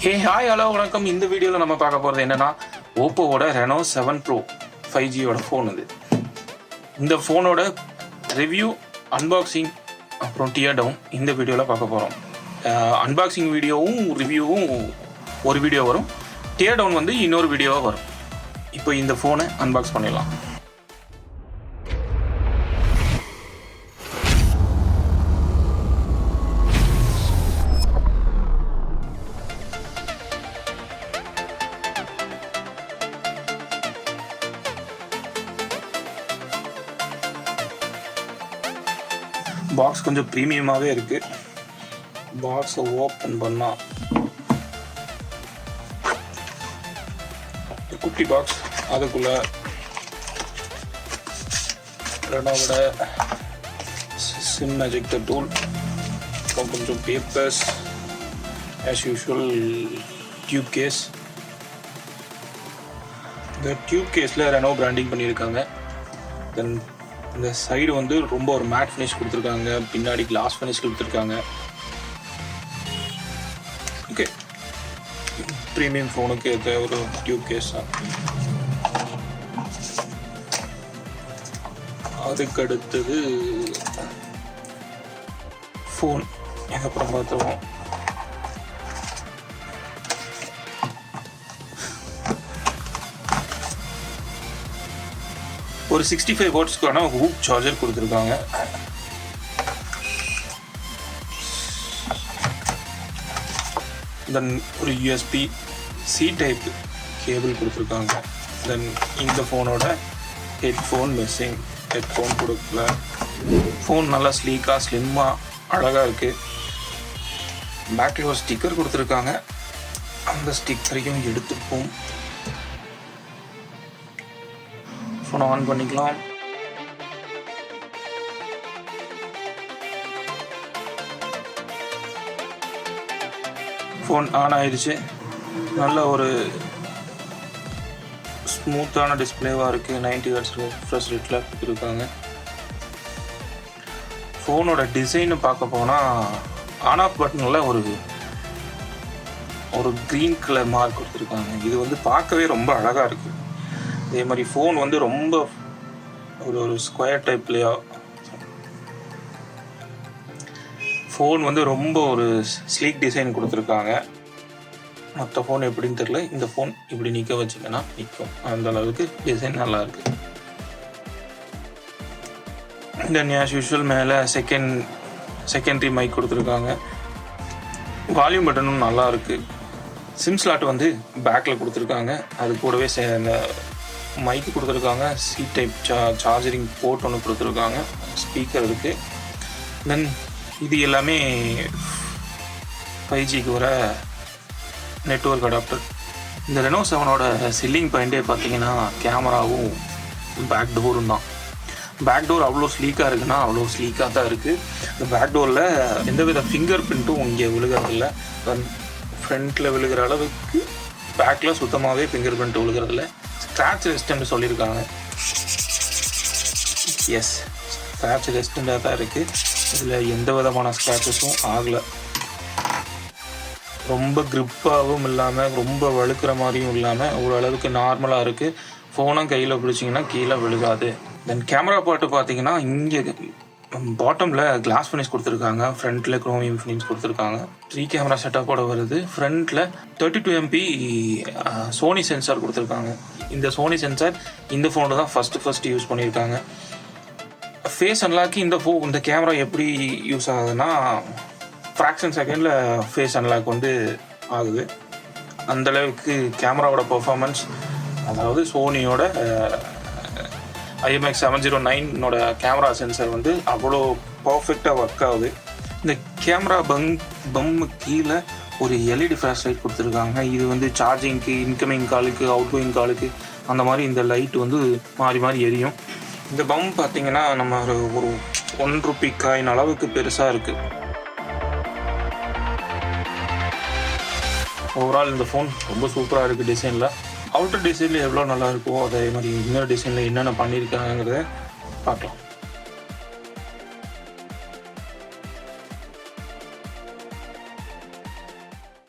Hey hi hello வணக்கம். இந்த வீடியோவில் நம்ம பார்க்க போகிறது என்னென்னா ஓப்போவோட ரெனோ 7 ப்ரோ 5Gயோட ஃபோன் இது. இந்த ஃபோனோட ரிவ்யூ, அன்பாக்சிங், அப்புறம் டியர் டவுன் இந்த வீடியோவில் பார்க்க போகிறோம். அன்பாக்சிங் வீடியோவும் ரிவ்யூவும் ஒரு வீடியோ வரும், டியர் டவுன் வந்து இன்னொரு வீடியோவாக வரும். இப்போ இந்த ஃபோனை அன்பாக்ஸ் பண்ணிடலாம். பாக்ஸ் கொஞ்சம் ப்ரீமியமாகவே இருக்குது. பாக்ஸை ஓப்பன் பண்ணால் குட்டி பாக்ஸ், அதுக்குள்ளே ரெனோவோட சிம் எஜெக்டர் டூல், கொஞ்சம் papers, as usual tube case. இந்த டியூப் கேஸில் ரெனோ பிராண்டிங் பண்ணியிருக்காங்க. தென் இந்த சைடு வந்து ரொம்ப ஒரு மேட் ஃபினிஷ் கொடுத்துருக்காங்க, பின்னாடி கிளாஸ் ஃபினிஷ் கொடுத்துருக்காங்க. ஓகே, ப்ரீமியம் ஃபோனுக்கு ஏற்ற ஒரு டியூப் கேஸ் தான். அதுக்கு அடுத்தது ஃபோன் அப்புறம் பார்த்துருவோம். ஒரு 65 வாட்ஸ்க்கான ஹூக் சார்ஜர் கொடுத்துருக்காங்க. தென் ஒரு USB-C டைப் கேபிள் கொடுத்துருக்காங்க. தென் இந்த ஃபோனோட ஹெட்ஃபோன் மிஸ்ஸிங், ஹெட்ஃபோன் கொடுக்கல. ஃபோன் நல்லா ஸ்லீக்காக ஸ்லிம்மாக அழகாக இருக்குது. பேக்கில் ஒரு ஸ்டிக்கர் கொடுத்துருக்காங்க, அந்த ஸ்டிக்கரையும் எடுத்துப்போம். ஃபோனை ஆன் பண்ணிக்கலாம். ஃபோன் ஆன் ஆயிடுச்சு. நல்ல ஒரு ஸ்மூத்தான டிஸ்பிளேவாக இருக்குது. 90 Hz refresh ரேட்டில் கொடுத்துருக்காங்க. ஃபோனோட டிசைனை பார்க்க போனால் ஆன் ஆஃப் பட்டனில் ஒரு க்ரீன் கலர் மார்க் கொடுத்துருக்காங்க. இது வந்து பார்க்கவே ரொம்ப அழகாக இருக்குது. அதே மாதிரி ஃபோன் வந்து ரொம்ப ஒரு ஸ்கொயர் டைப்லையா, ஃபோன் வந்து ரொம்ப ஒரு ஸ்லீக் டிசைன் கொடுத்துருக்காங்க. மற்ற ஃபோன் எப்படின்னு தெரியல, இந்த ஃபோன் இப்படி நிற்க வச்சிங்கன்னா நிற்கும், அந்த அளவுக்கு டிசைன் நல்லா இருக்கு. தென் ஆஸ் யூஷுவல் மேலே செகண்டரி மைக் கொடுத்துருக்காங்க. வால்யூம் பட்டனும் நல்லா இருக்கு. சிம் ஸ்லாட் வந்து பேக்கில் கொடுத்துருக்காங்க. அது கூடவே இந்த மைக்கு கொடுத்துருக்காங்க. சி டைப் சார்ஜரிங் போர்ட் ஒன்று கொடுத்துருக்காங்க. ஸ்பீக்கர் இருக்குது. தென் இது எல்லாமே 5Gக்கு வர நெட்வொர்க் அடாப்டர். இந்த ரெனோ 7ஓட செல்லிங் பாயிண்ட்டே பார்த்தீங்கன்னா கேமராவும் பேக் டோரும் தான். பேக் டோர் அவ்வளோ ஸ்லீக்காக இருக்குன்னா அவ்வளோ ஸ்லீக்காக தான் இருக்குது. இந்த பேக் டோரில் எந்தவித ஃபிங்கர் பிரிண்ட்டும் இங்கே விழுகிறதில்ல. ஃப்ரண்ட்டில் விழுகிற அளவுக்கு பேக்கில் சுத்தமாகவே ஃபிங்கர் பிரிண்ட் விழுகிறதில்ல. ஸ்க்ராட்ச் ரெசிஸ்டன்ட் சொல்லியிருக்காங்க. எஸ், ஸ்க்ராட்ச் ரெசிஸ்டண்டாக தான் இருக்குது. இதில் எந்த விதமான ஸ்க்ராச்சஸும் ஆகலை. ரொம்ப க்ரிப்பாகவும் இல்லாமல் ரொம்ப வழுக்கிற மாதிரியும் இல்லாமல் ஓரளவுக்கு நார்மலாக இருக்குது. ஃபோனும் கையில் பிடிச்சிங்கன்னா கீழே விழுகாது. தென் கேமரா பாட்டு பார்த்தீங்கன்னா இங்கே பாட்டமில் கிளாஸ் ஃபினிஷ் கொடுத்துருக்காங்க. ஃப்ரண்ட்டில் குரோமியம் ஃபினிஷ் கொடுத்துருக்காங்க. 3 கேமரா செட்டப்போட வருது. ஃப்ரண்ட்டில் 32 MP சோனி சென்சார் கொடுத்துருக்காங்க. இந்த சோனி சென்சார் இந்த ஃபோனில் தான் ஃபஸ்ட்டு யூஸ் பண்ணியிருக்காங்க. ஃபேஸ் அன்லாக்கு இந்த கேமரா எப்படி யூஸ் ஆகுதுன்னா ஃப்ராக்ஷன் செகண்டில் ஃபேஸ் அன்லாக் வந்து ஆகுது. அந்தளவுக்கு கேமராவோட பர்ஃபார்மன்ஸ், அதாவது சோனியோட IMX 709 கேமரா சென்சர் வந்து அவ்வளோ பர்ஃபெக்டாக ஒர்க் ஆகுது. இந்த கேமரா பம்மு கீழே ஒரு LED ஃப்ளாஷ் லைட் கொடுத்துருக்காங்க. இது வந்து சார்ஜிங்க்கு, இன்கமிங் காலுக்கு, அவுட் கோயிங் காலுக்கு அந்த மாதிரி இந்த லைட் வந்து மாறி எரியும். இந்த பம் பார்த்தீங்கன்னா நம்ம ஒரு 1 ரூபி காயின் அளவுக்கு பெருசாக இருக்குது. ஓவரால் இந்த ஃபோன் ரொம்ப சூப்பராக இருக்குது. டிசைனில் அவுட்டர் டிசைனில் எவ்வளோ நல்லா இருக்கோ அதே மாதிரி இன்னொரு டிசைனில் என்னென்ன பண்ணியிருக்காங்கிறத பார்க்கலாம்.